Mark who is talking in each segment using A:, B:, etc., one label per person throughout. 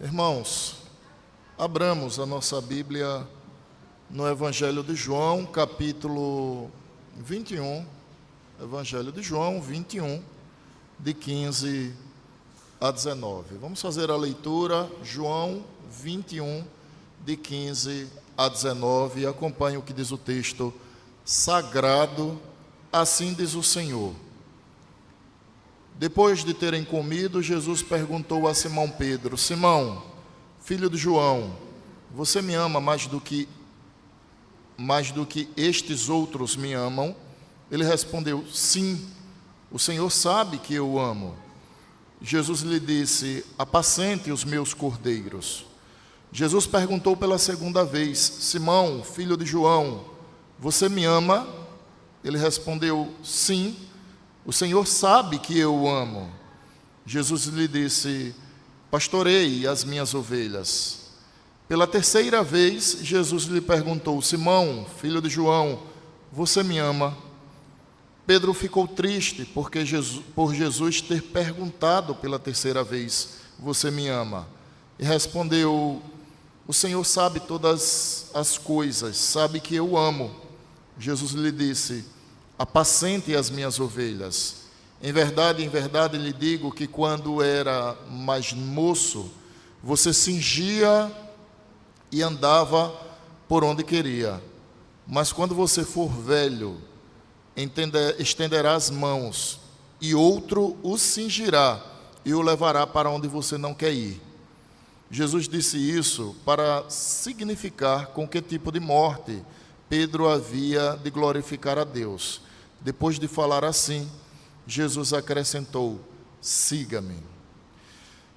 A: Irmãos, abramos a nossa Bíblia no Evangelho de João, capítulo 21, Evangelho de João 21, de 15 a 19. Vamos fazer a leitura, João 21, de 15 a 19, e acompanhe o que diz o texto sagrado. Assim diz o Senhor. Depois de terem comido, Jesus perguntou a Simão Pedro: Simão, filho de João, você me ama mais do que estes outros me amam? Ele respondeu: sim, o Senhor sabe que eu amo. Jesus lhe disse: apacente os meus cordeiros. Jesus perguntou pela segunda vez: Simão, filho de João, você me ama? Ele respondeu: sim, o Senhor sabe que eu amo. Jesus lhe disse: pastorei as minhas ovelhas. Pela terceira vez, Jesus lhe perguntou: Simão, filho de João, você me ama? Pedro ficou triste por Jesus ter perguntado pela terceira vez: você me ama? E respondeu: o Senhor sabe todas as coisas, sabe que eu amo. Jesus lhe disse: apacente as minhas ovelhas. Em verdade, lhe digo que quando era mais moço, você cingia e andava por onde queria. Mas quando você for velho, estenderá as mãos, e outro o cingirá e o levará para onde você não quer ir. Jesus disse isso para significar com que tipo de morte Pedro havia de glorificar a Deus. Depois de falar assim, Jesus acrescentou: siga-me.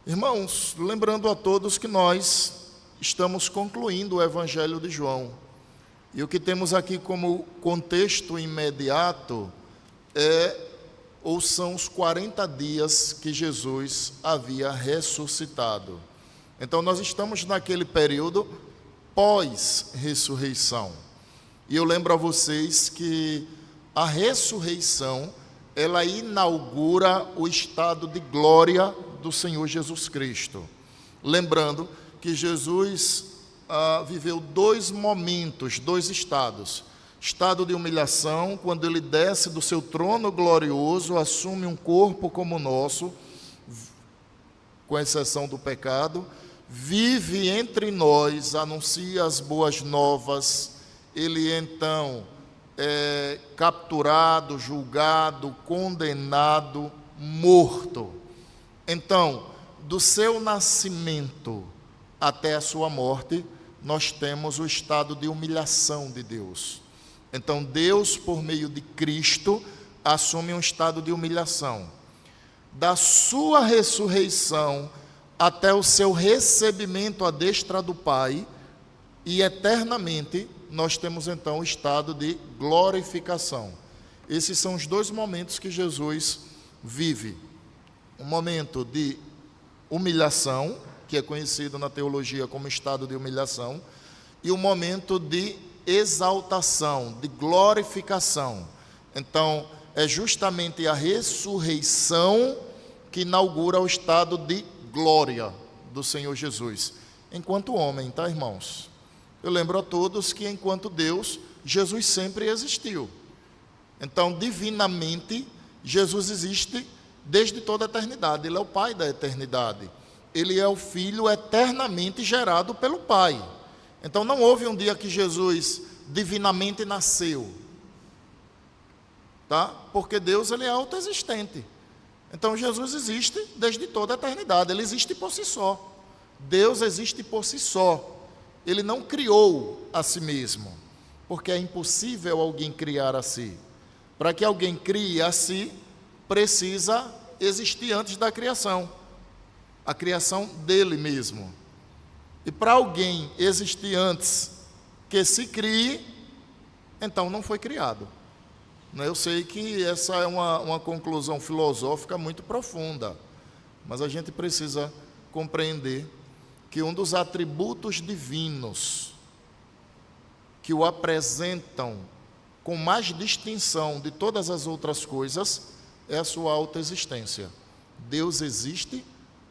A: Irmãos, lembrando a todos que nós estamos concluindo o Evangelho de João. E o que temos aqui como contexto imediato são os 40 dias que Jesus havia ressuscitado. Então nós estamos naquele período pós-ressurreição. E eu lembro a vocês que a ressurreição, ela inaugura o estado de glória do Senhor Jesus Cristo. Lembrando que Jesus viveu dois momentos, dois estados. Estado de humilhação, quando ele desce do seu trono glorioso, assume um corpo como o nosso, com exceção do pecado, vive entre nós, anuncia as boas novas. Ele então é capturado, julgado, condenado, morto. Então, do seu nascimento até a sua morte, nós temos o estado de humilhação de Deus. Então, Deus, por meio de Cristo, assume um estado de humilhação. Da sua ressurreição até o seu recebimento à destra do Pai, e eternamente, nós temos então o estado de glorificação. Esses são os dois momentos que Jesus vive. Um momento de humilhação, que é conhecido na teologia como estado de humilhação, e um momento de exaltação, de glorificação. Então, é justamente a ressurreição que inaugura o estado de glória do Senhor Jesus, enquanto homem, tá, irmãos? Eu lembro a todos que, enquanto Deus, Jesus sempre existiu. Então, divinamente, Jesus existe desde toda a eternidade. Ele é o Pai da eternidade. Ele é o Filho eternamente gerado pelo Pai. Então, não houve um dia que Jesus divinamente nasceu, tá? Porque Deus, ele é autoexistente. Então, Jesus existe desde toda a eternidade. Ele existe por si só. Deus existe por si só. Ele não criou a si mesmo, porque é impossível alguém criar a si. Para que alguém crie a si, precisa existir antes da criação, a criação dele mesmo. E para alguém existir antes que se crie, então não foi criado. Eu sei que essa é uma conclusão filosófica muito profunda, mas a gente precisa compreender que um dos atributos divinos que o apresentam com mais distinção de todas as outras coisas é a sua autoexistência. Deus existe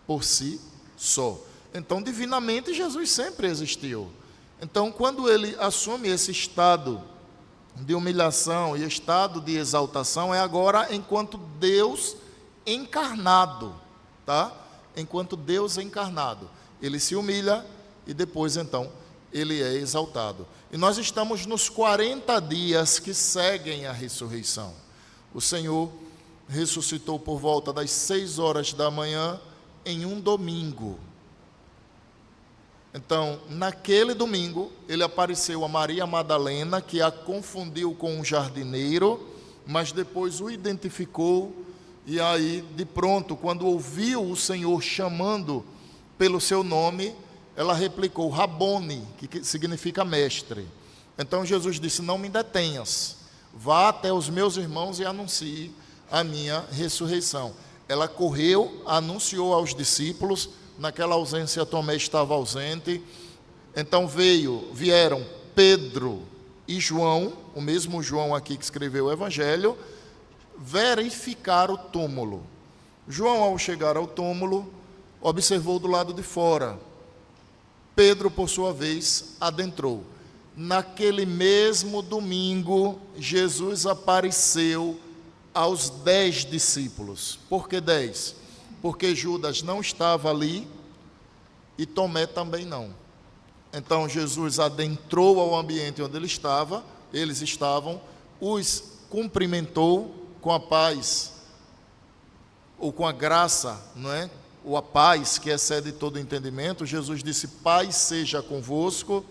A: por si só. Então, divinamente, Jesus sempre existiu. Então, quando ele assume esse estado de humilhação e estado de exaltação, é agora enquanto Deus encarnado, tá? Enquanto Deus encarnado. Ele se humilha e depois, então, ele é exaltado. E nós estamos nos 40 dias que seguem a ressurreição. O Senhor ressuscitou por volta das 6 horas da manhã em um domingo. Então, naquele domingo, ele apareceu a Maria Madalena, que a confundiu com um jardineiro, mas depois o identificou, e aí, de pronto, quando ouviu o Senhor chamando pelo seu nome, ela replicou, Rabone, que significa mestre. Então Jesus disse, não me detenhas, vá até os meus irmãos e anuncie a minha ressurreição. Ela correu, anunciou aos discípulos. Naquela ausência, Tomé estava ausente. Então vieram Pedro e João, o mesmo João aqui que escreveu o Evangelho, verificar o túmulo. João, ao chegar ao túmulo, observou do lado de fora. Pedro, por sua vez, adentrou. Naquele mesmo domingo, Jesus apareceu aos 10 discípulos. Por que 10? Porque Judas não estava ali e Tomé também não. Então Jesus adentrou ao ambiente onde eles estavam, os cumprimentou com a paz, ou com a graça, não é? Ou a paz que excede todo entendimento. Jesus disse, paz seja convosco.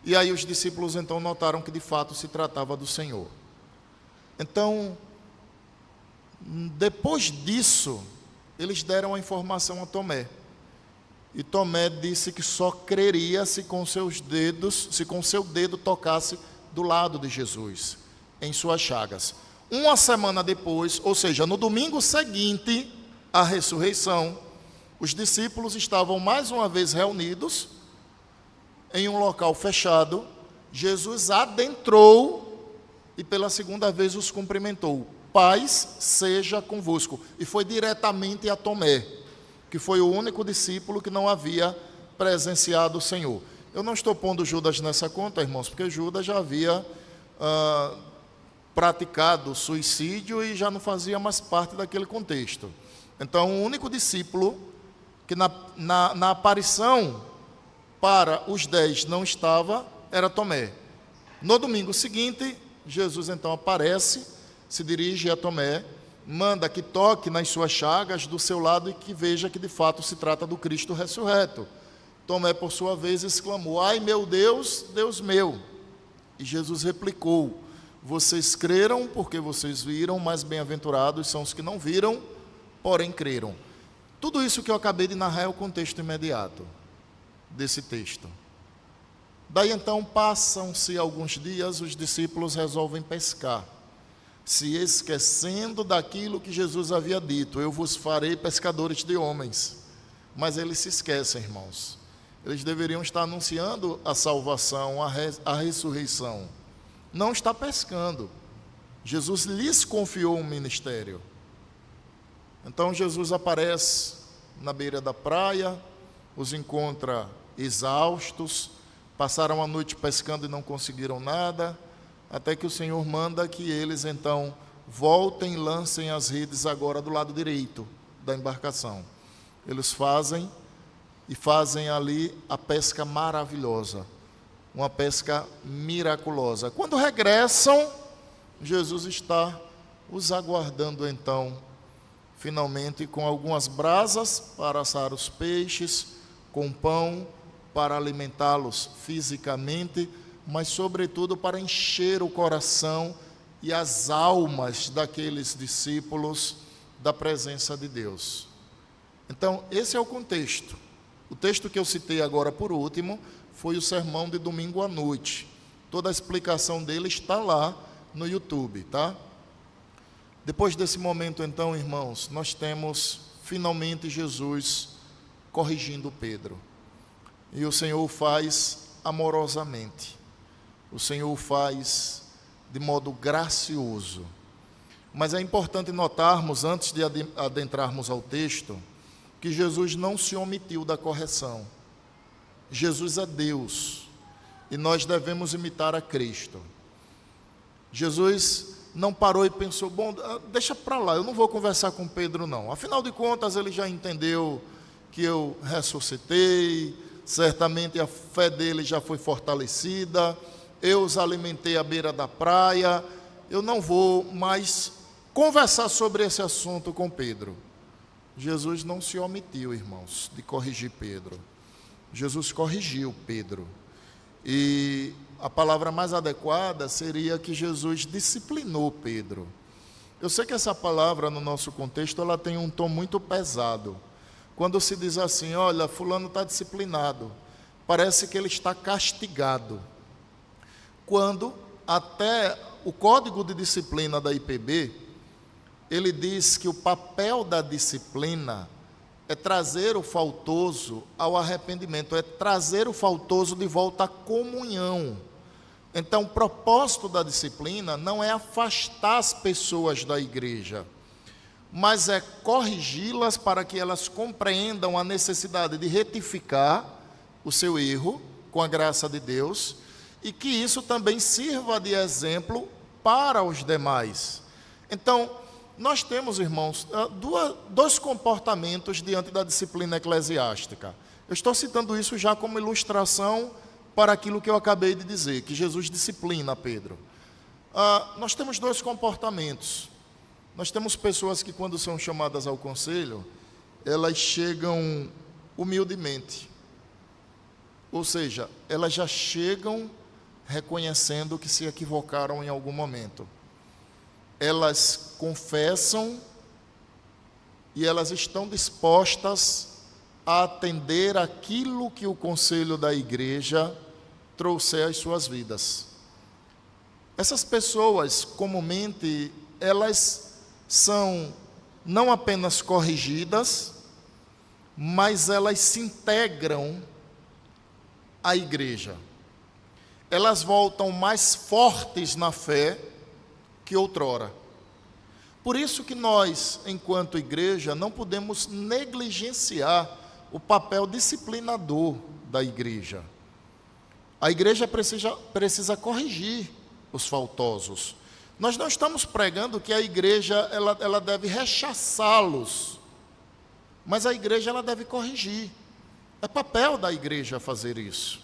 A: E aí os discípulos então notaram que de fato se tratava do Senhor. Então, depois disso, eles deram a informação a Tomé. E Tomé disse que só creria se com seu dedo tocasse do lado de Jesus, em suas chagas. Uma semana depois, ou seja, no domingo seguinte à ressurreição, os discípulos estavam mais uma vez reunidos em um local fechado. Jesus adentrou e pela segunda vez os cumprimentou. Paz seja convosco. E foi diretamente a Tomé, que foi o único discípulo que não havia presenciado o Senhor. Eu não estou pondo Judas nessa conta, irmãos, porque Judas já havia praticado suicídio e já não fazia mais parte daquele contexto. Então, o único discípulo que na aparição para os 10 não estava, era Tomé. No domingo seguinte, Jesus então aparece, se dirige a Tomé, manda que toque nas suas chagas do seu lado e que veja que de fato se trata do Cristo ressurreto. Tomé, por sua vez, exclamou, ai meu Deus, Deus meu. E Jesus replicou, vocês creram porque vocês viram, mas bem-aventurados são os que não viram, porém creram. Tudo isso que eu acabei de narrar é o contexto imediato desse texto. Daí então passam-se alguns dias, os discípulos resolvem pescar, se esquecendo daquilo que Jesus havia dito, eu vos farei pescadores de homens. Mas eles se esquecem, irmãos. Eles deveriam estar anunciando a salvação, a ressurreição. Não está pescando. Jesus lhes confiou um ministério. Então Jesus aparece na beira da praia, os encontra exaustos, passaram a noite pescando e não conseguiram nada, até que o Senhor manda que eles então voltem e lancem as redes agora do lado direito da embarcação. Eles fazem ali a pesca maravilhosa, uma pesca miraculosa. Quando regressam, Jesus está os aguardando então, finalmente com algumas brasas para assar os peixes, com pão para alimentá-los fisicamente, mas sobretudo para encher o coração e as almas daqueles discípulos da presença de Deus. Então, esse é o contexto. O texto que eu citei agora por último foi o sermão de domingo à noite. Toda a explicação dele está lá no YouTube, tá? Depois desse momento, então, irmãos, nós temos finalmente Jesus corrigindo Pedro. E o Senhor o faz amorosamente. O Senhor o faz de modo gracioso. Mas é importante notarmos, antes de adentrarmos ao texto, que Jesus não se omitiu da correção. Jesus é Deus e nós devemos imitar a Cristo. Jesus não parou e pensou, bom, deixa para lá, eu não vou conversar com Pedro não. Afinal de contas, ele já entendeu que eu ressuscitei, certamente a fé dele já foi fortalecida, eu os alimentei à beira da praia, eu não vou mais conversar sobre esse assunto com Pedro. Jesus não se omitiu, irmãos, de corrigir Pedro. Jesus corrigiu Pedro. E a palavra mais adequada seria que Jesus disciplinou Pedro. Eu sei que essa palavra, no nosso contexto, ela tem um tom muito pesado. Quando se diz assim, olha, fulano está disciplinado, parece que ele está castigado. Quando até o Código de Disciplina da IPB, ele diz que o papel da disciplina é trazer o faltoso ao arrependimento, é trazer o faltoso de volta à comunhão. Então, o propósito da disciplina não é afastar as pessoas da igreja, mas é corrigi-las para que elas compreendam a necessidade de retificar o seu erro com a graça de Deus e que isso também sirva de exemplo para os demais. Então, nós temos, irmãos, dois comportamentos diante da disciplina eclesiástica. Eu estou citando isso já como ilustração para aquilo que eu acabei de dizer, que Jesus disciplina Pedro. Nós temos dois comportamentos. Nós temos pessoas que, quando são chamadas ao conselho, elas chegam humildemente. Ou seja, elas já chegam reconhecendo que se equivocaram em algum momento. Elas confessam e elas estão dispostas a atender aquilo que o conselho da igreja trouxer às suas vidas. Essas pessoas, comumente, elas são não apenas corrigidas, mas elas se integram à igreja. Elas voltam mais fortes na fé que outrora. Por isso que nós, enquanto igreja, não podemos negligenciar o papel disciplinador da igreja. A igreja precisa corrigir os faltosos. Nós não estamos pregando que a igreja ela deve rechaçá-los, mas a igreja ela deve corrigir. É papel da igreja fazer isso.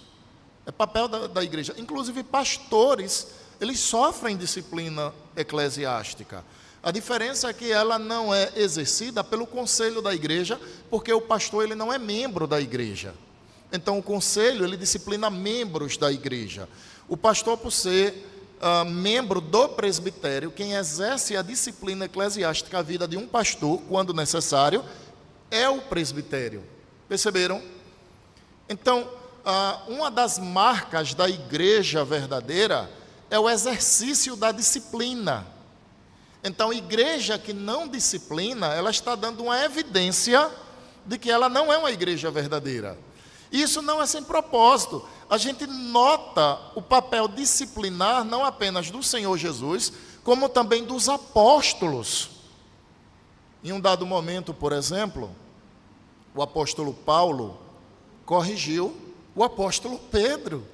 A: É papel da igreja. Inclusive, pastores, eles sofrem disciplina eclesiástica. A diferença é que ela não é exercida pelo conselho da igreja, porque o pastor ele não é membro da igreja. Então, o conselho ele disciplina membros da igreja. O pastor, por ser membro do presbitério, quem exerce a disciplina eclesiástica à vida de um pastor, quando necessário, é o presbitério. Perceberam? Então, uma das marcas da igreja verdadeira é o exercício da disciplina. Então, a igreja que não disciplina, ela está dando uma evidência de que ela não é uma igreja verdadeira. Isso não é sem propósito. A gente nota o papel disciplinar não apenas do Senhor Jesus, como também dos apóstolos. Em um dado momento, por exemplo, o apóstolo Paulo corrigiu o apóstolo Pedro.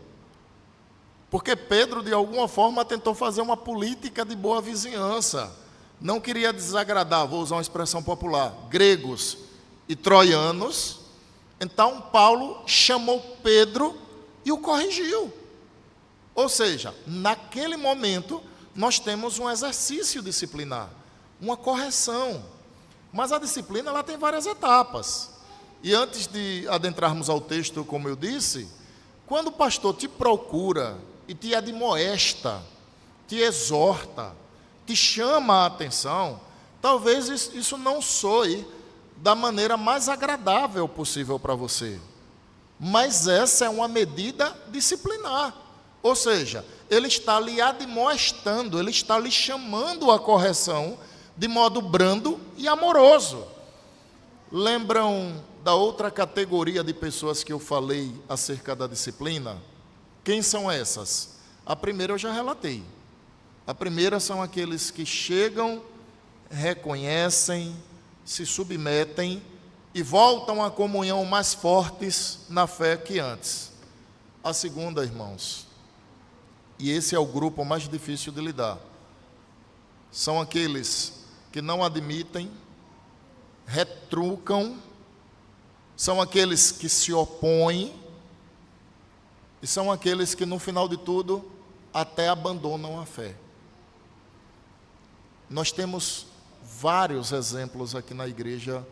A: Porque Pedro, de alguma forma, tentou fazer uma política de boa vizinhança. Não queria desagradar, vou usar uma expressão popular, gregos e troianos. Então, Paulo chamou Pedro e o corrigiu. Ou seja, naquele momento, nós temos um exercício disciplinar, uma correção. Mas a disciplina ela tem várias etapas. E antes de adentrarmos ao texto, como eu disse, quando o pastor te procura e te admoesta, te exorta, te chama a atenção, talvez isso não soe da maneira mais agradável possível para você. Mas essa é uma medida disciplinar. Ou seja, ele está lhe admoestando, ele está lhe chamando à correção de modo brando e amoroso. Lembram da outra categoria de pessoas que eu falei acerca da disciplina? Quem são essas? A primeira eu já relatei. A primeira são aqueles que chegam, reconhecem, se submetem e voltam à comunhão mais fortes na fé que antes. A segunda, irmãos, e esse é o grupo mais difícil de lidar, são aqueles que não admitem, retrucam, são aqueles que se opõem, e são aqueles que no final de tudo até abandonam a fé. Nós temos vários exemplos aqui na igreja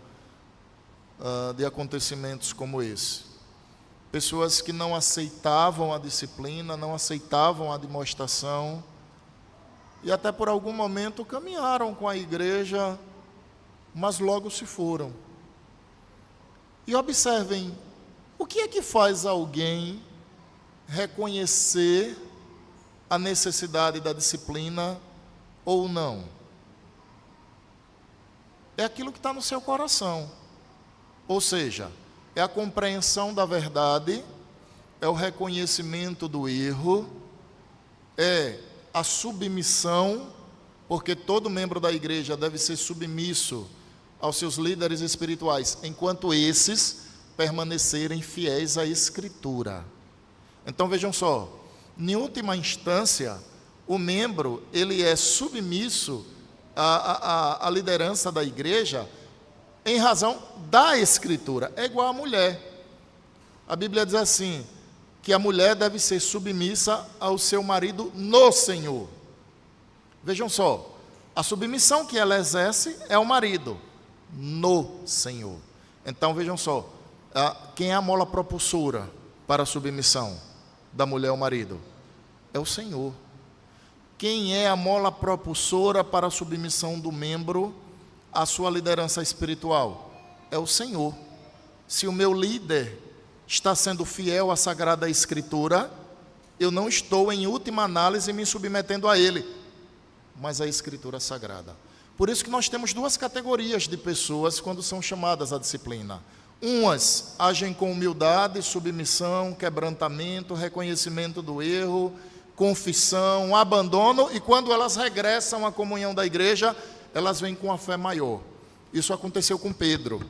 A: de acontecimentos como esse. Pessoas que não aceitavam a disciplina, não aceitavam a demonstração, e até por algum momento caminharam com a igreja, mas logo se foram. E observem, o que é que faz alguém reconhecer a necessidade da disciplina ou não? É aquilo que está no seu coração. Ou seja, é a compreensão da verdade, é o reconhecimento do erro, é a submissão, porque todo membro da igreja deve ser submisso aos seus líderes espirituais, enquanto esses permanecerem fiéis à Escritura. Então vejam só, em última instância, o membro ele é submisso à liderança da igreja em razão da Escritura. É igual à mulher. A Bíblia diz assim, que a mulher deve ser submissa ao seu marido no Senhor. Vejam só, a submissão que ela exerce é ao marido no Senhor. Então vejam só, quem é a mola propulsora para a submissão da mulher ao marido? É o Senhor. Quem é a mola propulsora para a submissão do membro à sua liderança espiritual? É o Senhor. Se o meu líder está sendo fiel à Sagrada Escritura, eu não estou, em última análise, me submetendo a ele, mas à Escritura Sagrada. Por isso que nós temos duas categorias de pessoas quando são chamadas à disciplina. Umas agem com humildade, submissão, quebrantamento, reconhecimento do erro, confissão, abandono, e quando elas regressam à comunhão da igreja, elas vêm com a fé maior. Isso aconteceu com Pedro.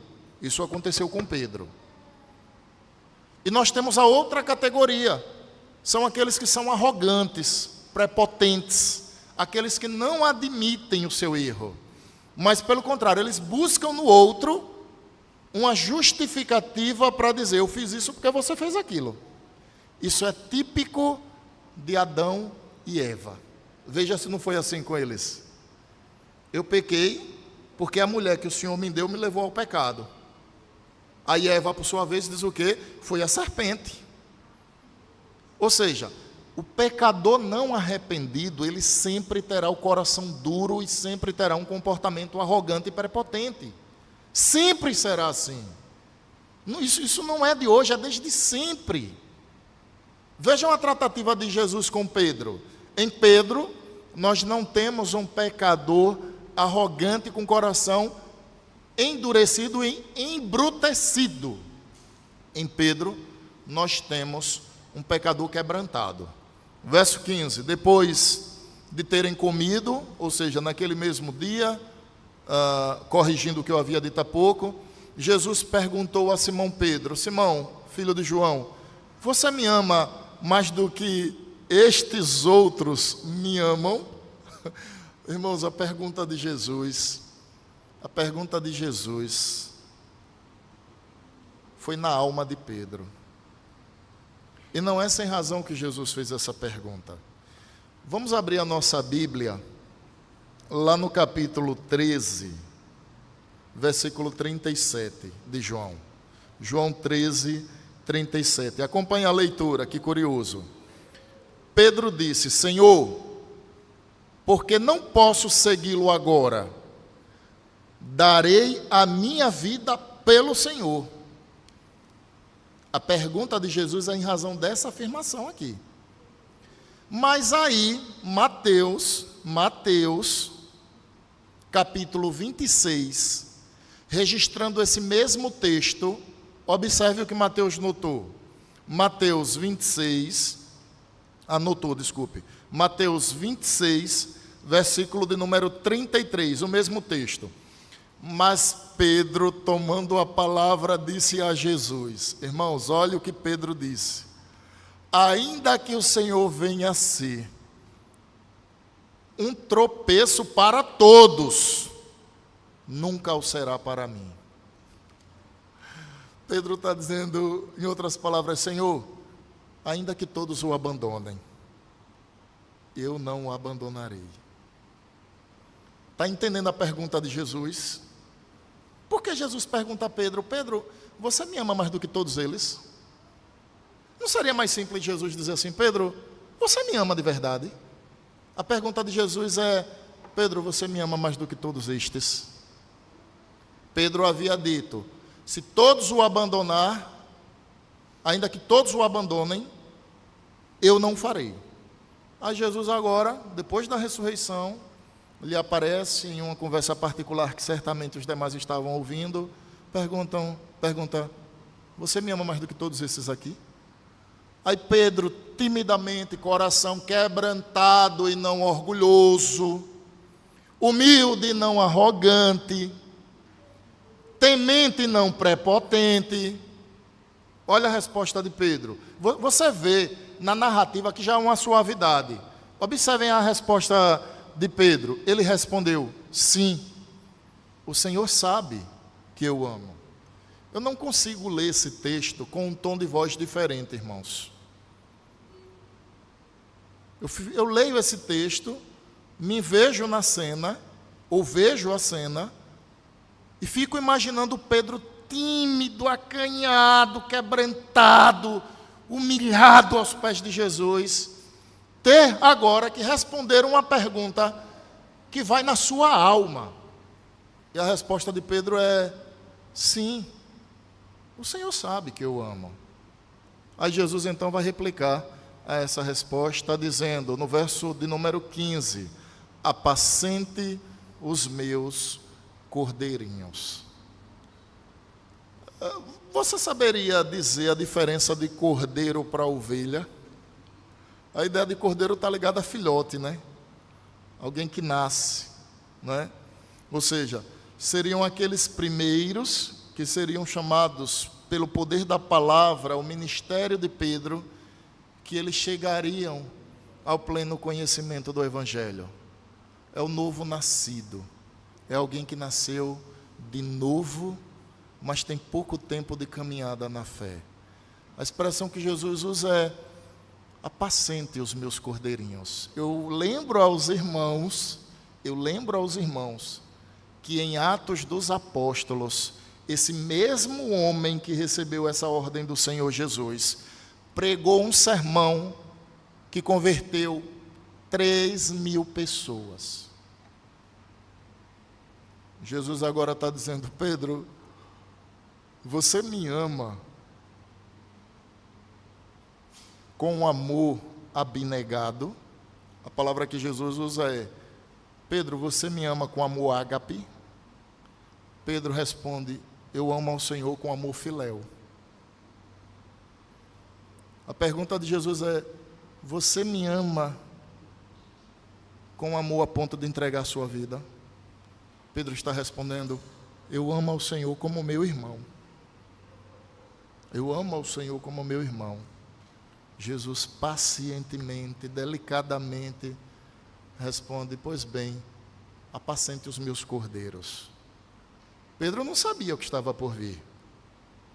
A: E nós temos a outra categoria, são aqueles que são arrogantes, prepotentes, aqueles que não admitem o seu erro, mas pelo contrário, eles buscam no outro uma justificativa para dizer, eu fiz isso porque você fez aquilo. Isso é típico de Adão e Eva. Veja se não foi assim com eles. Eu pequei porque a mulher que o Senhor me deu me levou ao pecado. Aí Eva, por sua vez, diz o quê? Foi a serpente. Ou seja, o pecador não arrependido, ele sempre terá o coração duro e sempre terá um comportamento arrogante e prepotente. Sempre será assim. Isso não é de hoje, é desde sempre. Vejam a tratativa de Jesus com Pedro. Em Pedro, nós não temos um pecador arrogante com coração endurecido e embrutecido. Em Pedro, nós temos um pecador quebrantado. Verso 15, depois de terem comido, ou seja, naquele mesmo dia, corrigindo o que eu havia dito há pouco, Jesus perguntou a Simão Pedro, Simão, filho de João, você me ama mais do que estes outros me amam? Irmãos, a pergunta de Jesus foi na alma de Pedro. E não é sem razão que Jesus fez essa pergunta. Vamos abrir a nossa Bíblia, lá no capítulo 13, versículo 37 de João. João 13, 37. Acompanhe a leitura, que curioso. Pedro disse, Senhor, porque não posso segui-lo agora, darei a minha vida pelo Senhor. A pergunta de Jesus é em razão dessa afirmação aqui. Mas aí, Mateus, capítulo 26, registrando esse mesmo texto, observe o que Mateus notou. Mateus 26, Mateus 26, versículo de número 33, o mesmo texto. Mas Pedro, tomando a palavra, disse a Jesus: irmãos, olha o que Pedro disse: ainda que o Senhor venha a ser um tropeço para todos, nunca o será para mim. Pedro está dizendo, em outras palavras: Senhor, ainda que todos o abandonem, eu não o abandonarei. Está entendendo a pergunta de Jesus? Por que Jesus pergunta a Pedro: Pedro, você me ama mais do que todos eles? Não seria mais simples Jesus dizer assim: Pedro, você me ama de verdade? A pergunta de Jesus é: Pedro, você me ama mais do que todos estes? Pedro havia dito: se todos o abandonar, ainda que todos o abandonem, eu não farei. Aí Jesus agora, depois da ressurreição, lhe aparece em uma conversa particular que certamente os demais estavam ouvindo, pergunta: você me ama mais do que todos esses aqui? Aí Pedro, timidamente, coração quebrantado e não orgulhoso, humilde e não arrogante, temente e não prepotente. Olha a resposta de Pedro. Você vê na narrativa que já há uma suavidade. Observem a resposta de Pedro. Ele respondeu: sim, o Senhor sabe que eu amo. Eu não consigo ler esse texto com um tom de voz diferente, irmãos. Eu leio esse texto, me vejo na cena, ou vejo a cena, e fico imaginando Pedro tímido, acanhado, quebrantado, humilhado aos pés de Jesus, ter agora que responder uma pergunta que vai na sua alma. E a resposta de Pedro é: sim, o Senhor sabe que eu amo. Aí Jesus então vai replicar a essa resposta dizendo, no verso de número 15: apacente os meus cordeirinhos. Você saberia dizer a diferença de cordeiro para ovelha? A ideia de cordeiro está ligada a filhote, né? Alguém que nasce, né? Ou seja, seriam aqueles primeiros que seriam chamados pelo poder da palavra, o ministério de Pedro, que eles chegariam ao pleno conhecimento do Evangelho. É o novo nascido, é alguém que nasceu de novo, mas tem pouco tempo de caminhada na fé. A expressão que Jesus usa é: apacente os meus cordeirinhos. Eu lembro aos irmãos que em Atos dos Apóstolos, esse mesmo homem que recebeu essa ordem do Senhor Jesus, pregou um sermão que converteu 3.000 pessoas. Jesus agora está dizendo: Pedro, você me ama com um amor abnegado. A palavra que Jesus usa é: Pedro, você me ama com amor ágape? Pedro responde: eu amo ao Senhor com amor filéu. A pergunta de Jesus é: você me ama com amor a ponto de entregar a sua vida? Pedro está respondendo: eu amo ao Senhor como meu irmão. Eu amo ao Senhor como meu irmão. Jesus pacientemente, delicadamente responde: pois bem, apacente os meus cordeiros. Pedro não sabia o que estava por vir,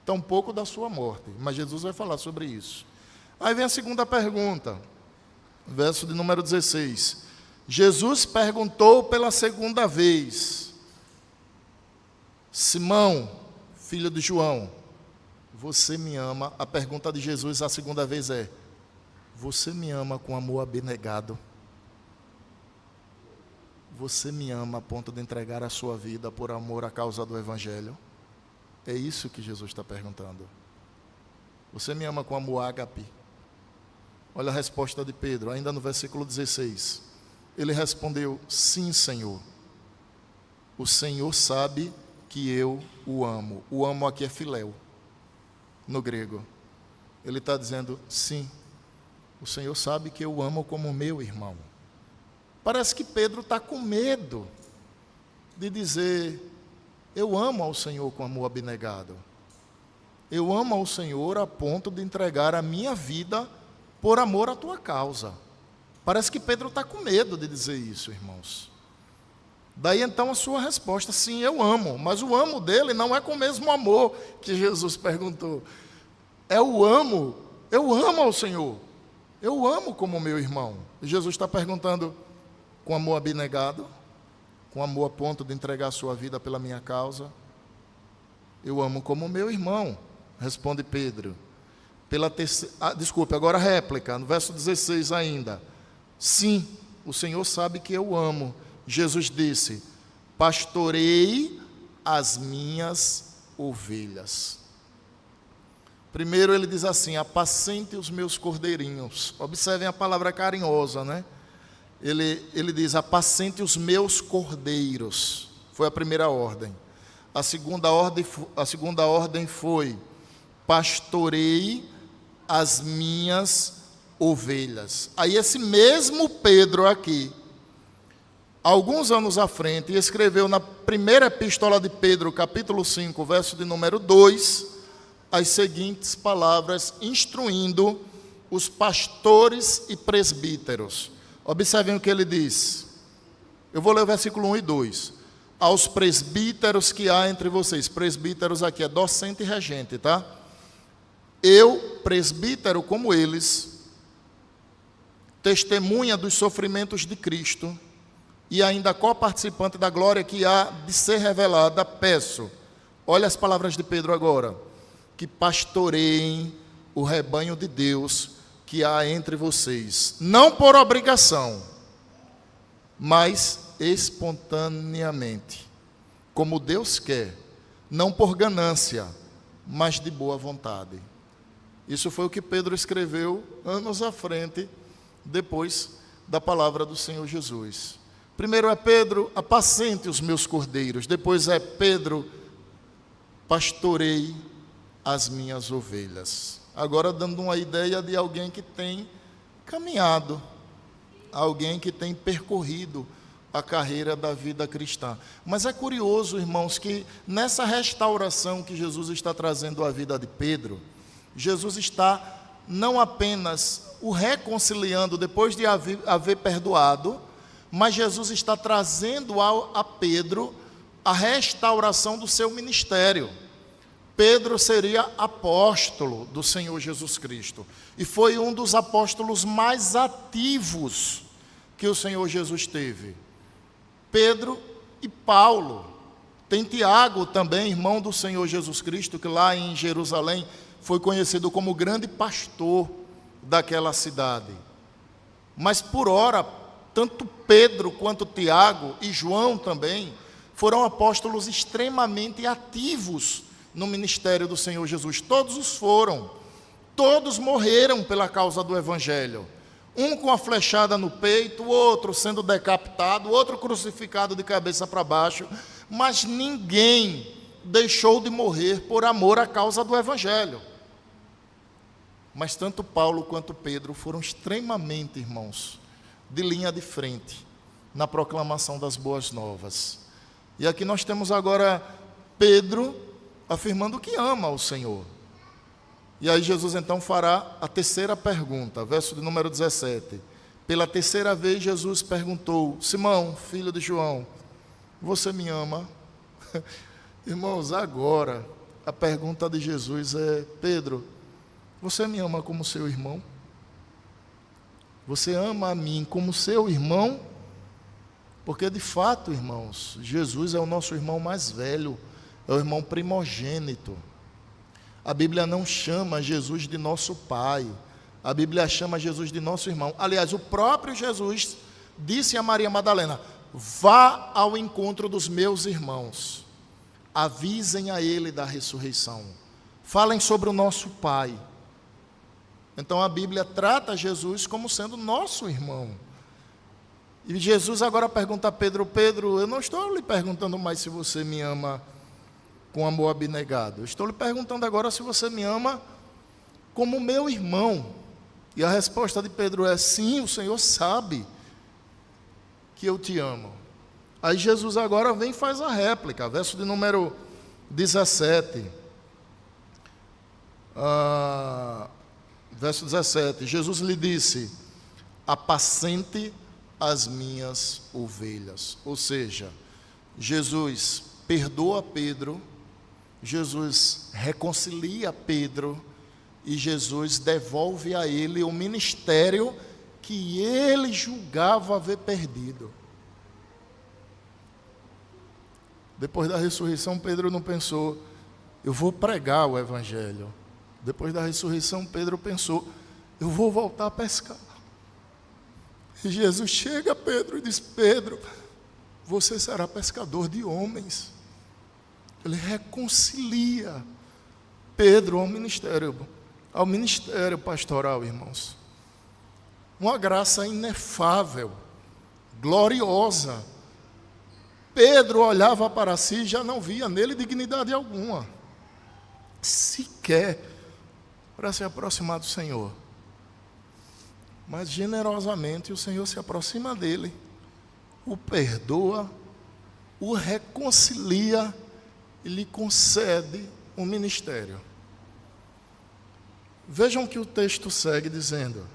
A: tampouco da sua morte, mas Jesus vai falar sobre isso. Aí vem a segunda pergunta, verso de número 16. Jesus perguntou pela segunda vez: Simão, filho de João, você me ama? A pergunta de Jesus a segunda vez é: você me ama com amor abnegado? Você me ama a ponto de entregar a sua vida por amor à causa do Evangelho? É isso que Jesus está perguntando. Você me ama com amor ágape? Olha a resposta de Pedro, ainda no versículo 16. Ele respondeu: sim, Senhor. O Senhor sabe que eu o amo. O amo aqui é filéu, no grego. Ele está dizendo: sim, o Senhor sabe que eu o amo como meu irmão. Parece que Pedro está com medo de dizer: Eu amo ao Senhor com amor abnegado. Eu amo ao Senhor a ponto de entregar a minha vida por amor à tua causa. Parece que Pedro está com medo de dizer isso, irmãos. Daí então a sua resposta: sim, eu amo. Mas o amo dele não é com o mesmo amor que Jesus perguntou. É o amo. Eu amo ao Senhor. Eu amo como meu irmão. E Jesus está perguntando: com amor abnegado? Com amor a ponto de entregar a sua vida pela minha causa? Eu amo como meu irmão, responde Pedro. Desculpe, agora a réplica, no verso 16 ainda. Sim, o Senhor sabe que eu amo. Jesus disse: pastorei as minhas ovelhas. Primeiro ele diz assim: apacente os meus cordeirinhos. Observem a palavra carinhosa, né? Ele diz: apacente os meus cordeiros. Foi a primeira ordem. A segunda ordem foi: pastorei as minhas ovelhas. Aí esse mesmo Pedro aqui, alguns anos à frente, escreveu na primeira epístola de Pedro, capítulo 5, verso de número 2, as seguintes palavras, instruindo os pastores e presbíteros. Observem o que ele diz. Eu vou ler o versículo 1 e 2. Aos presbíteros que há entre vocês. Presbíteros aqui é docente e regente, tá? Eu, presbítero como eles, testemunha dos sofrimentos de Cristo e ainda coparticipante da glória que há de ser revelada, peço, olha as palavras de Pedro agora, que pastoreiem o rebanho de Deus que há entre vocês, não por obrigação, mas espontaneamente, como Deus quer, não por ganância, mas de boa vontade. Isso foi o que Pedro escreveu anos à frente, depois da palavra do Senhor Jesus. Primeiro é Pedro, apacente os meus cordeiros. Depois é Pedro, pastorei as minhas ovelhas. Agora dando uma ideia de alguém que tem caminhado, alguém que tem percorrido a carreira da vida cristã. Mas é curioso, irmãos, que nessa restauração que Jesus está trazendo à vida de Pedro, Jesus está não apenas o reconciliando depois de haver perdoado, mas Jesus está trazendo a Pedro a restauração do seu ministério. Pedro seria apóstolo do Senhor Jesus Cristo e foi um dos apóstolos mais ativos que o Senhor Jesus teve. Pedro e Paulo. Tem Tiago também, irmão do Senhor Jesus Cristo, que lá em Jerusalém foi conhecido como grande pastor daquela cidade. Mas por ora, tanto Pedro quanto Tiago e João também foram apóstolos extremamente ativos no ministério do Senhor Jesus. Todos os foram, todos morreram pela causa do Evangelho. Um com a flechada no peito, o outro sendo decapitado, o outro crucificado de cabeça para baixo, mas ninguém deixou de morrer por amor à causa do Evangelho. Mas tanto Paulo quanto Pedro foram extremamente, irmãos, de linha de frente na proclamação das boas novas. E aqui nós temos agora Pedro afirmando que ama o Senhor. E aí Jesus então fará a terceira pergunta, verso de número 17. Pela terceira vez Jesus perguntou: Simão, filho de João, você me ama? Irmãos, agora a pergunta de Jesus é: Pedro, você me ama como seu irmão? Você ama a mim como seu irmão? Porque de fato, irmãos, Jesus é o nosso irmão mais velho, é o irmão primogênito. A Bíblia não chama Jesus de nosso pai, a Bíblia chama Jesus de nosso irmão. Aliás, o próprio Jesus disse a Maria Madalena: vá ao encontro dos meus irmãos, avisem a ele da ressurreição, falem sobre o nosso pai. Então a Bíblia trata Jesus como sendo nosso irmão. E Jesus agora pergunta a Pedro: Pedro, eu não estou lhe perguntando mais se você me ama com amor abnegado, eu estou lhe perguntando agora se você me ama como meu irmão. E a resposta de Pedro é: sim, o Senhor sabe que eu te amo. Aí Jesus agora vem e faz a réplica, verso de número 17. Verso 17, Jesus lhe disse: apacente as minhas ovelhas. Ou seja, Jesus perdoa Pedro, Jesus reconcilia Pedro e Jesus devolve a ele o ministério que ele julgava haver perdido. Depois da ressurreição, Pedro não pensou, eu vou pregar o evangelho. Depois da ressurreição, Pedro pensou, eu vou voltar a pescar. E Jesus chega a Pedro e diz, Pedro, você será pescador de homens. Ele reconcilia Pedro ao ministério pastoral, irmãos. Uma graça inefável, gloriosa. Pedro olhava para si e já não via nele dignidade alguma, sequer para se aproximar do Senhor. Mas generosamente o Senhor se aproxima dele, o perdoa, o reconcilia e lhe concede um ministério. Vejam que o texto segue dizendo,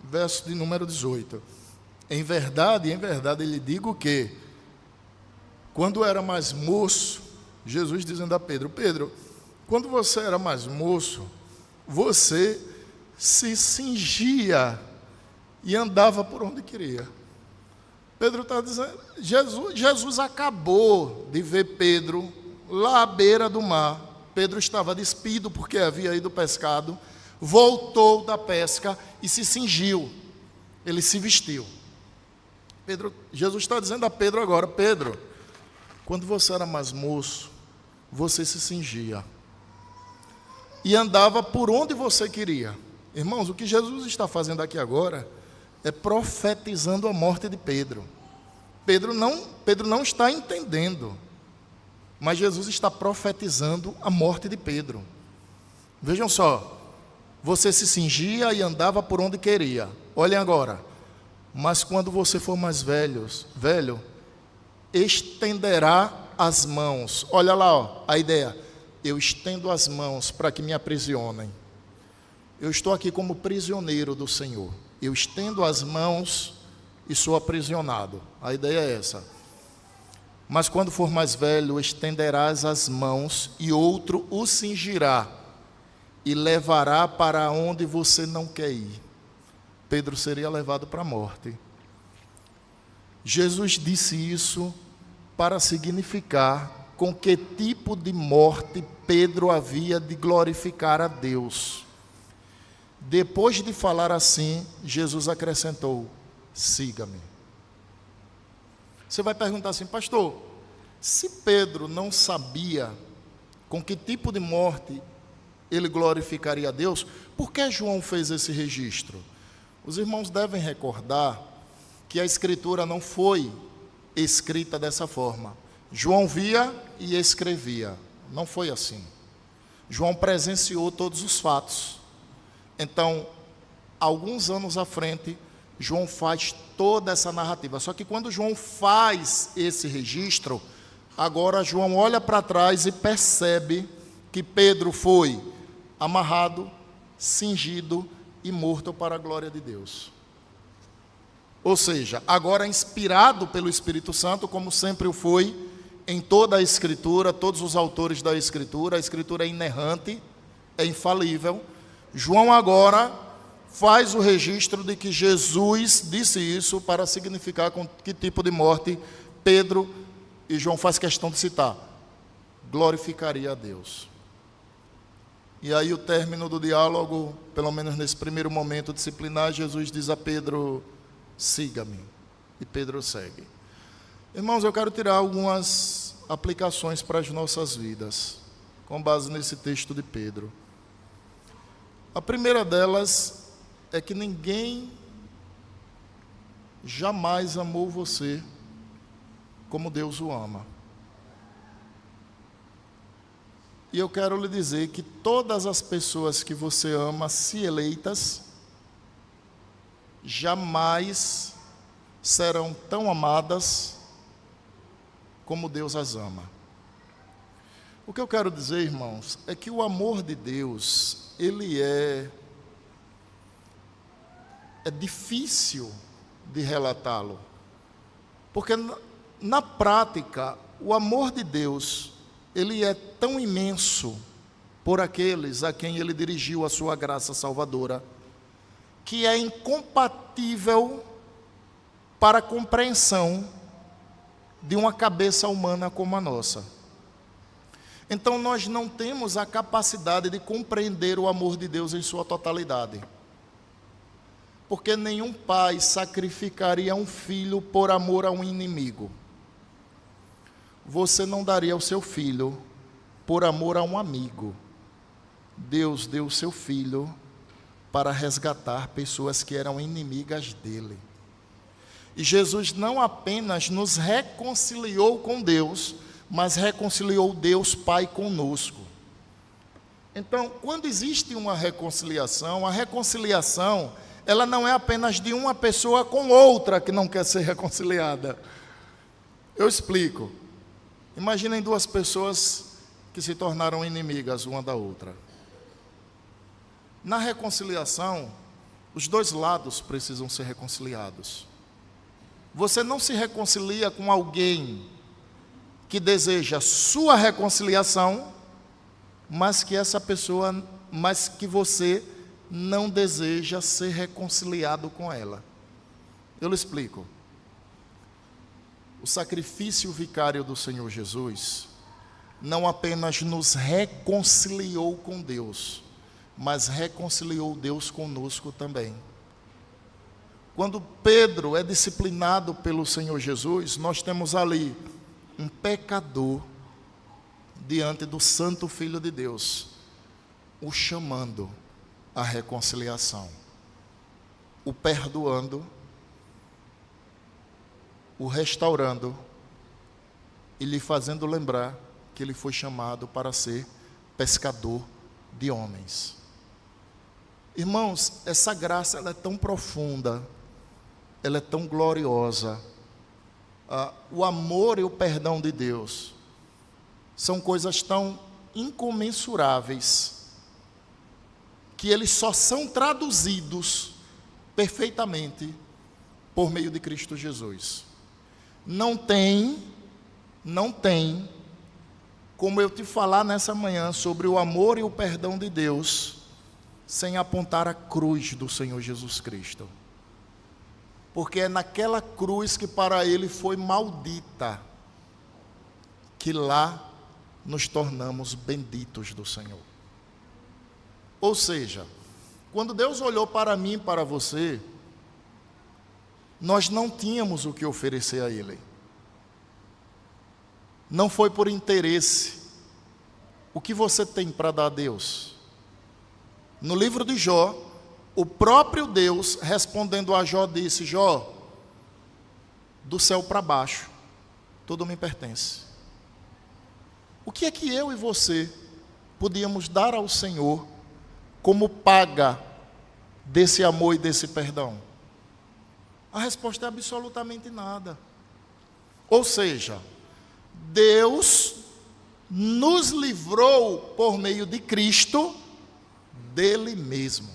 A: verso de número 18: em verdade, lhe digo que, quando era mais moço, Jesus dizendo a Pedro, Pedro, quando você era mais moço, você se cingia e andava por onde queria. Pedro está dizendo, Jesus acabou de ver Pedro lá à beira do mar. Pedro estava despido porque havia ido pescado, voltou da pesca e se cingiu. Ele se vestiu. Jesus está dizendo a Pedro agora, Pedro, quando você era mais moço, você se cingia e andava por onde você queria. Irmãos, o que Jesus está fazendo aqui agora é profetizando a morte de Pedro. Pedro não está entendendo, mas Jesus está profetizando a morte de Pedro. Vejam só, você se cingia e andava por onde queria. Olhem agora, mas quando você for mais velho, estenderá as mãos. Olha lá, ó, a ideia. Eu estendo as mãos para que me aprisionem. Eu estou aqui como prisioneiro do Senhor. Eu estendo as mãos e sou aprisionado. A ideia é essa. Mas quando for mais velho, estenderás as mãos e outro o cingirá e levará para onde você não quer ir. Pedro seria levado para a morte. Jesus disse isso para significar com que tipo de morte Pedro havia de glorificar a Deus. Depois de falar assim, Jesus acrescentou, siga-me. Você vai perguntar assim, pastor, se Pedro não sabia com que tipo de morte ele glorificaria a Deus, por que João fez esse registro? Os irmãos devem recordar que a Escritura não foi escrita dessa forma. João via e escrevia. Não foi assim. João presenciou todos os fatos. Então, alguns anos à frente, João faz toda essa narrativa. Só que quando João faz esse registro, agora João olha para trás e percebe que Pedro foi amarrado, cingido e morto para a glória de Deus. Ou seja, agora inspirado pelo Espírito Santo, como sempre o foi em toda a Escritura, todos os autores da Escritura, a Escritura é inerrante, é infalível. João agora faz o registro de que Jesus disse isso para significar com que tipo de morte Pedro, e João faz questão de citar, glorificaria a Deus. E aí o término do diálogo, pelo menos nesse primeiro momento disciplinar, Jesus diz a Pedro, siga-me. E Pedro segue. Irmãos, eu quero tirar algumas aplicações para as nossas vidas, com base nesse texto de Pedro. A primeira delas é que ninguém jamais amou você como Deus o ama. E eu quero lhe dizer que todas as pessoas que você ama, se eleitas, jamais serão tão amadas como Deus as ama. O que eu quero dizer, irmãos, é que o amor de Deus, ele é difícil de relatá-lo. Porque na prática, o amor de Deus, ele é tão imenso por aqueles a quem ele dirigiu a sua graça salvadora, que é incompatível para a compreensão de uma cabeça humana como a nossa. Então nós não temos a capacidade de compreender o amor de Deus em sua totalidade. Porque nenhum pai sacrificaria um filho por amor a um inimigo. Você não daria o seu filho por amor a um amigo. Deus deu o seu filho para resgatar pessoas que eram inimigas dele. E Jesus não apenas nos reconciliou com Deus, mas reconciliou Deus Pai conosco. Então, quando existe uma reconciliação, a reconciliação, ela não é apenas de uma pessoa com outra que não quer ser reconciliada. Eu explico. Imaginem duas pessoas que se tornaram inimigas uma da outra. Na reconciliação, os dois lados precisam ser reconciliados. Você não se reconcilia com alguém que deseja sua reconciliação, mas que você não deseja ser reconciliado com ela. Eu lhe explico. O sacrifício vicário do Senhor Jesus não apenas nos reconciliou com Deus, mas reconciliou Deus conosco também. Quando Pedro é disciplinado pelo Senhor Jesus, nós temos ali um pecador diante do Santo Filho de Deus, o chamando à reconciliação, o perdoando, o restaurando e lhe fazendo lembrar que ele foi chamado para ser pescador de homens. Irmãos, essa graça ela é tão profunda, ela é tão gloriosa. O amor e o perdão de Deus são coisas tão incomensuráveis que eles só são traduzidos perfeitamente por meio de Cristo Jesus. Não tem como eu te falar nessa manhã sobre o amor e o perdão de Deus sem apontar a cruz do Senhor Jesus Cristo. Porque é naquela cruz que para ele foi maldita, que lá nos tornamos benditos do Senhor. Ou seja, quando Deus olhou para mim e para você, nós não tínhamos o que oferecer a Ele. Não foi por interesse. O que você tem para dar a Deus? No livro de Jó, o próprio Deus, respondendo a Jó, disse: Jó, do céu para baixo, tudo me pertence. O que é que eu e você podíamos dar ao Senhor como paga desse amor e desse perdão? A resposta é absolutamente nada. Ou seja, Deus nos livrou por meio de Cristo dele mesmo.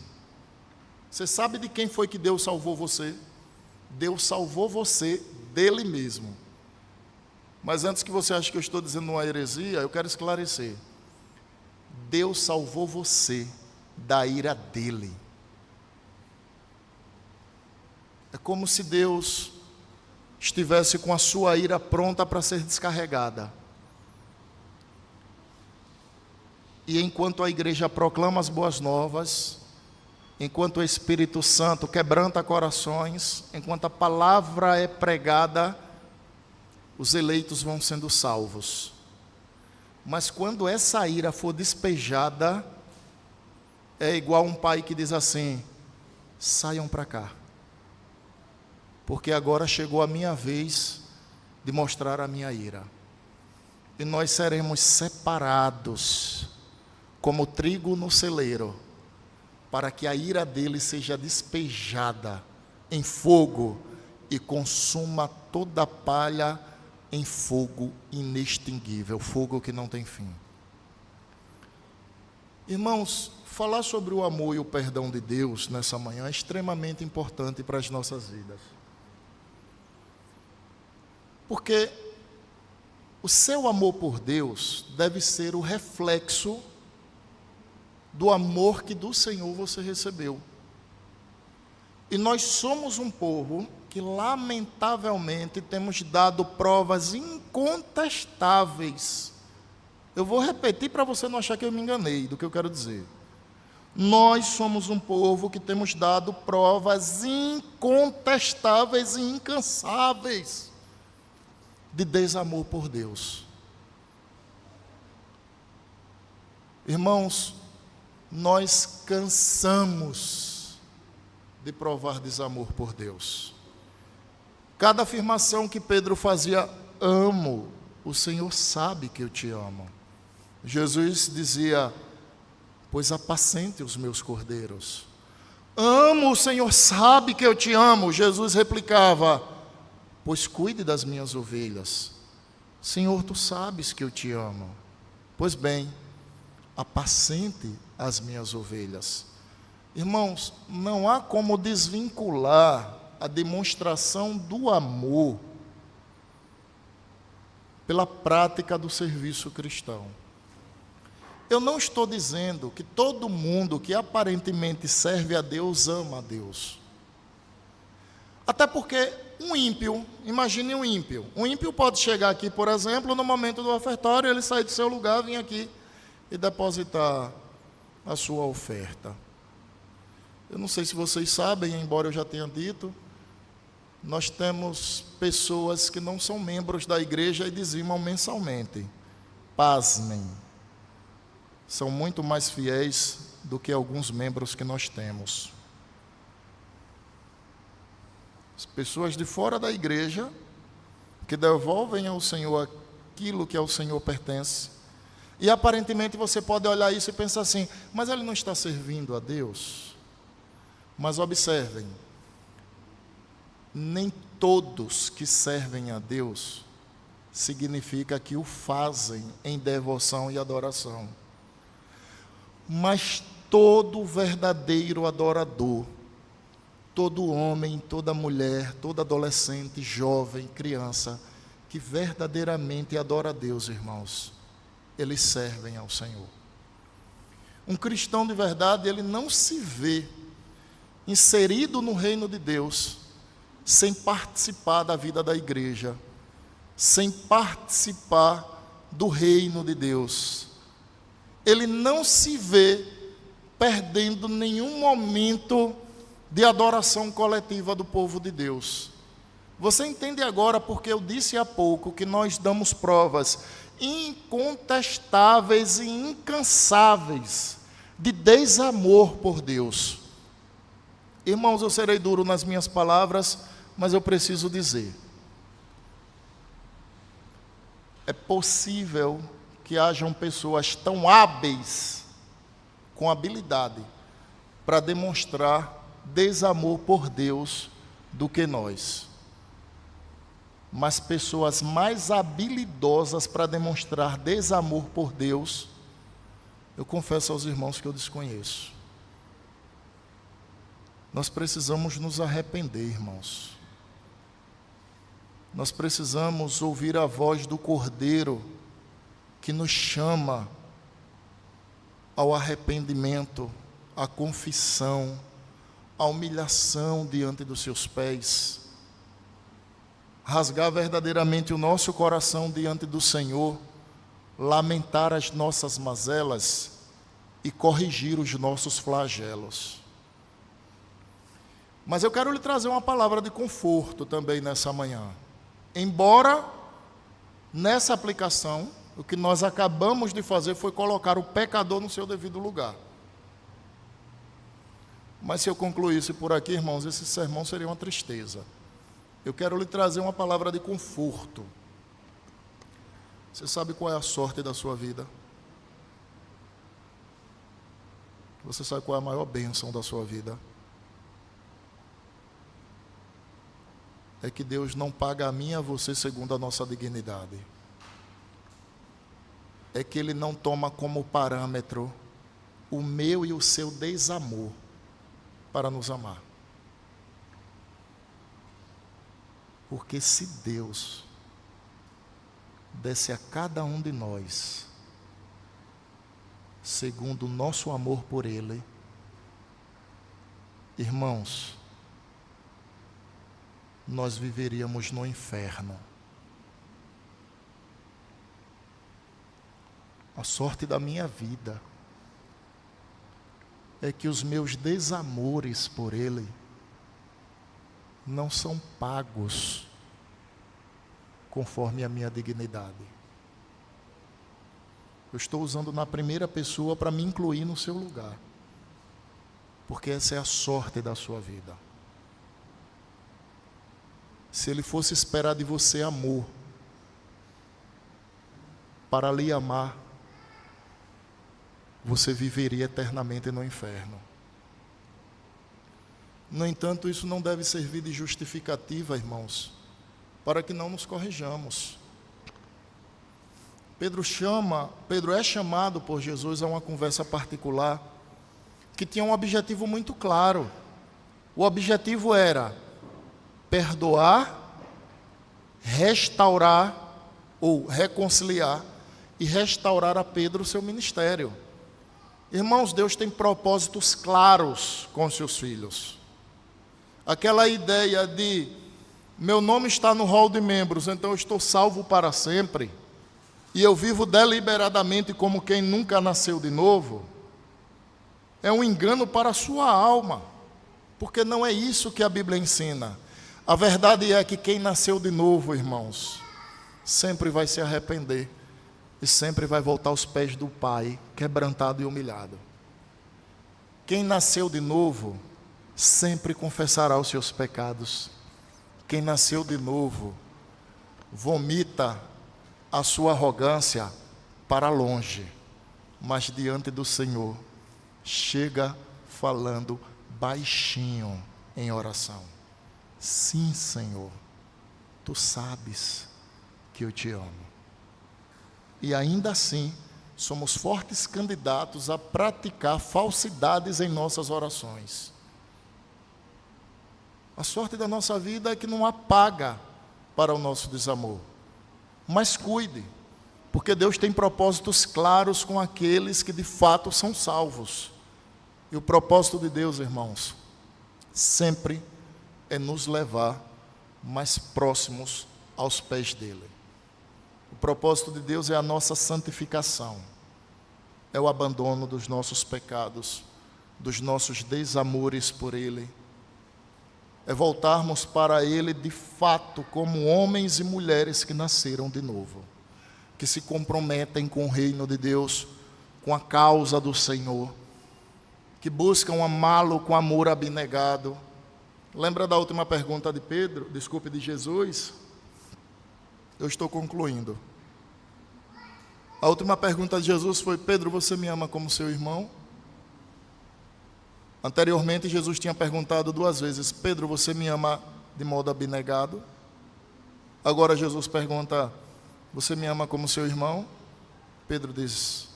A: Você sabe de quem foi que Deus salvou você? Deus salvou você dele mesmo. Mas antes que você ache que eu estou dizendo uma heresia, eu quero esclarecer. Deus salvou você da ira dele. É como se Deus estivesse com a sua ira pronta para ser descarregada. E enquanto a igreja proclama as boas novas, enquanto o Espírito Santo quebranta corações, enquanto a palavra é pregada, os eleitos vão sendo salvos. Mas quando essa ira for despejada, é igual um pai que diz assim: saiam para cá, porque agora chegou a minha vez de mostrar a minha ira. E nós seremos separados como trigo no celeiro, para que a ira dele seja despejada em fogo e consuma toda a palha em fogo inextinguível, fogo que não tem fim. Irmãos, falar sobre o amor e o perdão de Deus nessa manhã é extremamente importante para as nossas vidas. Porque o seu amor por Deus deve ser o reflexo do amor que do Senhor você recebeu. E nós somos um povo que, lamentavelmente, temos dado provas incontestáveis. Eu vou repetir para você não achar que eu me enganei do que eu quero dizer. Nós somos um povo que temos dado provas incontestáveis e incansáveis de desamor por Deus. Irmãos, nós cansamos de provar desamor por Deus. Cada afirmação que Pedro fazia, amo, o Senhor sabe que eu te amo. Jesus dizia, pois apacente os meus cordeiros. Amo, o Senhor sabe que eu te amo. Jesus replicava, pois cuide das minhas ovelhas. Senhor, tu sabes que eu te amo. Pois bem, apacente as minhas ovelhas. Irmãos, não há como desvincular a demonstração do amor pela prática do serviço cristão. Eu não estou dizendo que todo mundo que aparentemente serve a Deus ama a Deus. Até porque um ímpio, imagine um ímpio pode chegar aqui, por exemplo, no momento do ofertório, ele sair do seu lugar, vir aqui e depositar a sua oferta. Eu não sei se vocês sabem, embora eu já tenha dito, nós temos pessoas que não são membros da igreja e dizimam mensalmente. Pasmem. São muito mais fiéis do que alguns membros que nós temos. As pessoas de fora da igreja, que devolvem ao Senhor aquilo que ao Senhor pertence, e aparentemente você pode olhar isso e pensar assim, mas ele não está servindo a Deus? Mas observem, nem todos que servem a Deus significa que o fazem em devoção e adoração. Mas todo verdadeiro adorador, todo homem, toda mulher, todo adolescente, jovem, criança, que verdadeiramente adora a Deus, irmãos, eles servem ao Senhor. Um cristão de verdade, ele não se vê inserido no reino de Deus sem participar da vida da igreja, sem participar do reino de Deus. Ele não se vê perdendo nenhum momento de adoração coletiva do povo de Deus. Você entende agora porque eu disse há pouco que nós damos provas incontestáveis e incansáveis de desamor por Deus. Irmãos, eu serei duro nas minhas palavras, mas eu preciso dizer. É possível que hajam pessoas tão hábeis, com habilidade, para demonstrar desamor por Deus do que nós. Mas pessoas mais habilidosas para demonstrar desamor por Deus, eu confesso aos irmãos que eu desconheço. Nós precisamos nos arrepender, irmãos. Nós precisamos ouvir a voz do Cordeiro que nos chama ao arrependimento, à confissão, à humilhação diante dos seus pés. Rasgar verdadeiramente o nosso coração diante do Senhor, lamentar as nossas mazelas e corrigir os nossos flagelos. Mas eu quero lhe trazer uma palavra de conforto também nessa manhã. Embora nessa aplicação, o que nós acabamos de fazer foi colocar o pecador no seu devido lugar. Mas se eu concluísse por aqui, irmãos, esse sermão seria uma tristeza. Eu quero lhe trazer uma palavra de conforto. Você sabe qual é a sorte da sua vida? Você sabe qual é a maior bênção da sua vida? é que Deus não paga a mim e a você segundo a nossa dignidade. É que Ele não toma como parâmetro o meu e o seu desamor para nos amar. Porque se Deus desse a cada um de nós segundo o nosso amor por Ele, irmãos, nós viveríamos no inferno. A sorte da minha vida é que os meus desamores por Ele não são pagos conforme a minha dignidade. Eu estou usando na primeira pessoa para me incluir no seu lugar, porque essa é a sorte da sua vida. Se Ele fosse esperar de você amor para lhe amar, você viveria eternamente no inferno. No entanto, isso não deve servir de justificativa, irmãos, para que não nos corrijamos. Pedro é chamado por Jesus a uma conversa particular que tinha um objetivo muito claro. O objetivo era perdoar, restaurar ou reconciliar e restaurar a Pedro o seu ministério. Irmãos, Deus tem propósitos claros com seus filhos. Aquela ideia de meu nome está no rol de membros, então eu estou salvo para sempre, e eu vivo deliberadamente como quem nunca nasceu de novo, é um engano para a sua alma, porque não é isso que a Bíblia ensina. A verdade é que quem nasceu de novo, irmãos, sempre vai se arrepender e sempre vai voltar aos pés do Pai, quebrantado e humilhado. Quem nasceu de novo, sempre confessará os seus pecados. Quem nasceu de novo, vomita a sua arrogância para longe, mas diante do Senhor, chega falando baixinho em oração. Sim, Senhor, Tu sabes que eu te amo. E ainda assim, somos fortes candidatos a praticar falsidades em nossas orações. A sorte da nossa vida é que não há paga para o nosso desamor. Mas cuide, porque Deus tem propósitos claros com aqueles que de fato são salvos. E o propósito de Deus, irmãos, sempre é nos levar mais próximos aos pés dele. O propósito de Deus é a nossa santificação, é o abandono dos nossos pecados, dos nossos desamores por Ele, é voltarmos para Ele de fato como homens e mulheres que nasceram de novo, que se comprometem com o reino de Deus, com a causa do Senhor, que buscam amá-lo com amor abnegado. Lembra da última pergunta de Pedro, de Jesus? Eu estou concluindo. A última pergunta de Jesus foi: Pedro, você me ama como seu irmão? Anteriormente, Jesus tinha perguntado 2 vezes: Pedro, você me ama de modo abnegado? Agora Jesus pergunta: você me ama como seu irmão? Pedro diz: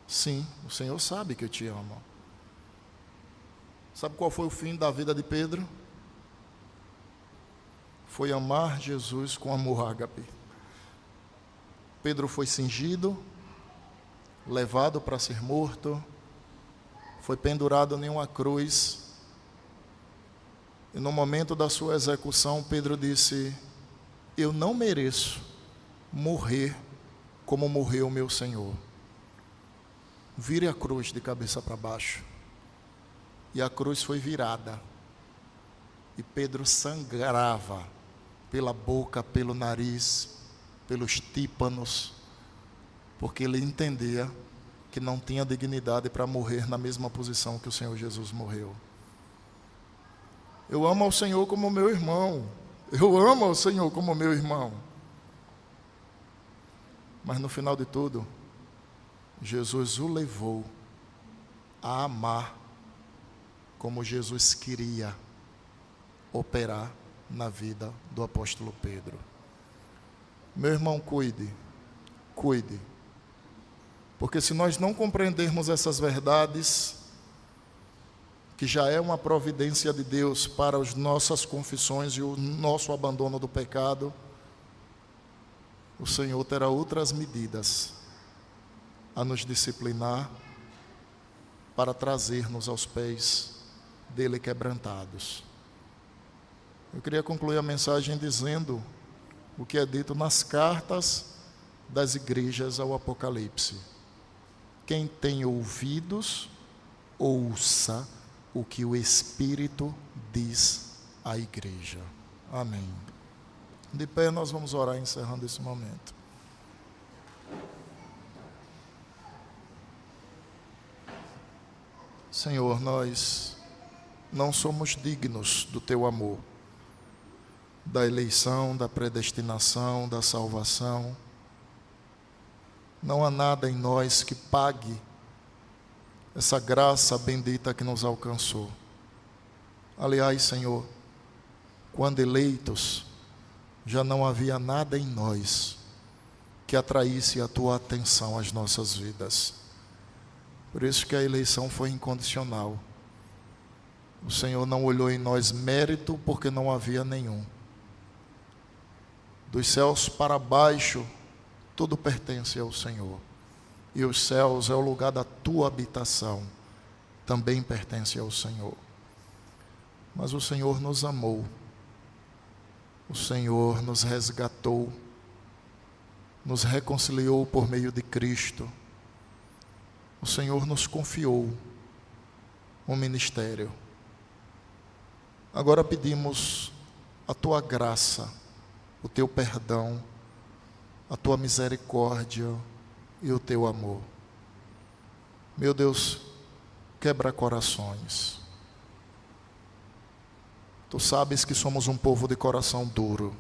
A: sim, o Senhor sabe que eu te amo. Sabe qual foi o fim da vida de Pedro? Foi amar Jesus com amor ágape. Pedro foi cingido, levado para ser morto, foi pendurado em uma cruz, e no momento da sua execução, Pedro disse: eu não mereço morrer como morreu o meu Senhor. Vire a cruz de cabeça para baixo. E a cruz foi virada, e Pedro sangrava pela boca, pelo nariz, pelos tímpanos, porque ele entendia que não tinha dignidade para morrer na mesma posição que o Senhor Jesus morreu. Eu amo ao Senhor como meu irmão, eu amo ao Senhor como meu irmão, mas no final de tudo, Jesus o levou a amar como Jesus queria operar na vida do apóstolo Pedro. Meu irmão, cuide, porque se nós não compreendermos essas verdades, que já é uma providência de Deus para as nossas confissões e o nosso abandono do pecado, o Senhor terá outras medidas a nos disciplinar para trazer-nos aos pés dele quebrantados. Eu queria concluir a mensagem dizendo o que é dito nas cartas das igrejas ao Apocalipse. Quem tem ouvidos, ouça o que o Espírito diz à igreja. Amém. De pé, nós vamos orar encerrando esse momento. Senhor, nós não somos dignos do Teu amor, da eleição, da predestinação, da salvação. Não há nada em nós que pague essa graça bendita que nos alcançou. Aliás, Senhor, quando eleitos, já não havia nada em nós que atraísse a Tua atenção às nossas vidas. Por isso que a eleição foi incondicional. O Senhor não olhou em nós mérito, porque não havia nenhum. Dos céus para baixo, tudo pertence ao Senhor. E os céus é o lugar da Tua habitação, também pertence ao Senhor. Mas o Senhor nos amou, o Senhor nos resgatou, nos reconciliou por meio de Cristo. O Senhor nos confiou um ministério. Agora pedimos a Tua graça, o Teu perdão, a Tua misericórdia e o Teu amor. Meu Deus, quebra corações. Tu sabes que somos um povo de coração duro,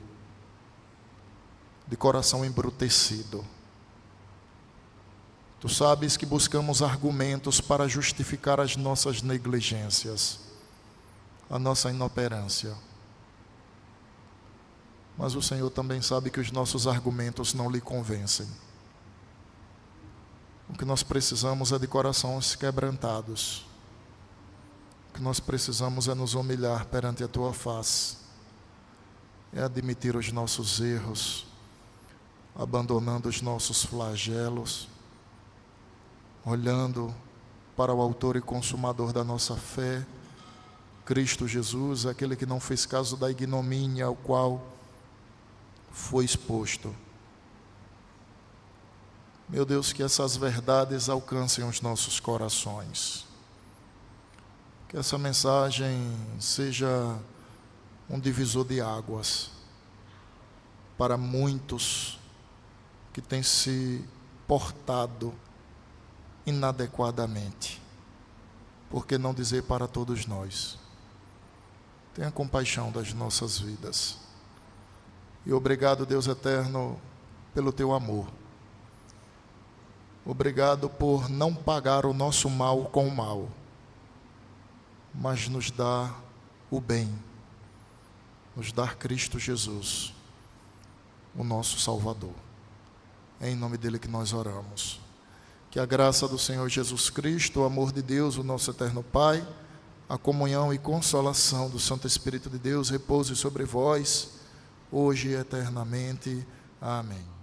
A: de coração embrutecido. Tu sabes que buscamos argumentos para justificar as nossas negligências, a nossa inoperância. Mas o Senhor também sabe que os nossos argumentos não lhe convencem. O que nós precisamos é de corações quebrantados. O que nós precisamos é nos humilhar perante a Tua face, é admitir os nossos erros, abandonando os nossos flagelos, olhando para o autor e consumador da nossa fé, Cristo Jesus, aquele que não fez caso da ignomínia ao qual foi exposto. Meu Deus, que essas verdades alcancem os nossos corações. Que essa mensagem seja um divisor de águas para muitos que têm se portado inadequadamente, por que não dizer para todos nós? Tenha compaixão das nossas vidas. E obrigado, Deus eterno, pelo Teu amor. Obrigado por não pagar o nosso mal com o mal, mas nos dar o bem, nos dar Cristo Jesus, o nosso Salvador. É em nome dele que nós oramos. Que a graça do Senhor Jesus Cristo, o amor de Deus, o nosso eterno Pai, a comunhão e consolação do Santo Espírito de Deus repouse sobre vós, hoje e eternamente. Amém.